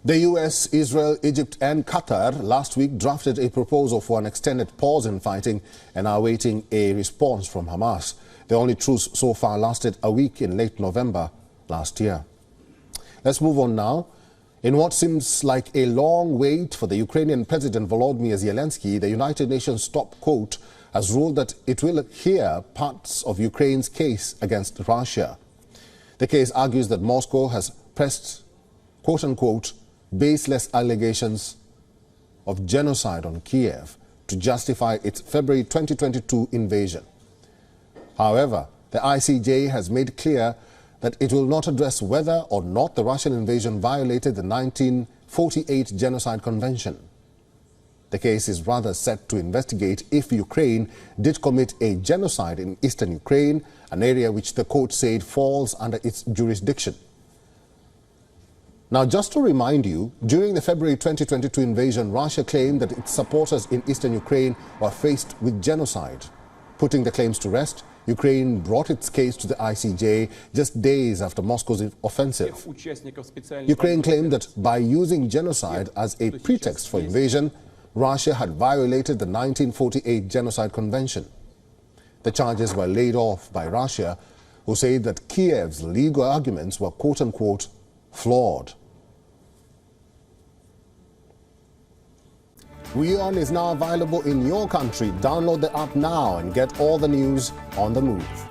The US, Israel, Egypt and Qatar last week drafted a proposal for an extended pause in fighting and are awaiting a response from Hamas. The only truce so far lasted a week in late November last year. Let's move on now. In what seems like a long wait for the Ukrainian President Volodymyr Zelensky, the United Nations top court has ruled that it will hear parts of Ukraine's case against Russia. The case argues that Moscow has pressed, quote-unquote, baseless allegations of genocide on Kyiv to justify its February 2022 invasion. However, the ICJ has made clear that it will not address whether or not the Russian invasion violated the 1948 Genocide Convention. The case is rather set to investigate if Ukraine did commit a genocide in eastern Ukraine, an area which the court said falls under its jurisdiction. Now, just to remind you, during the February 2022 invasion, Russia claimed that its supporters in eastern Ukraine were faced with genocide. Putting the claims to rest, Ukraine brought its case to the ICJ just days after Moscow's offensive. Ukraine claimed that by using genocide as a pretext for invasion, Russia had violated the 1948 Genocide Convention. The charges were laid off by Russia, who said that Kyiv's legal arguments were quote-unquote flawed. WION is now available in your country. Download the app now and get all the news on the move.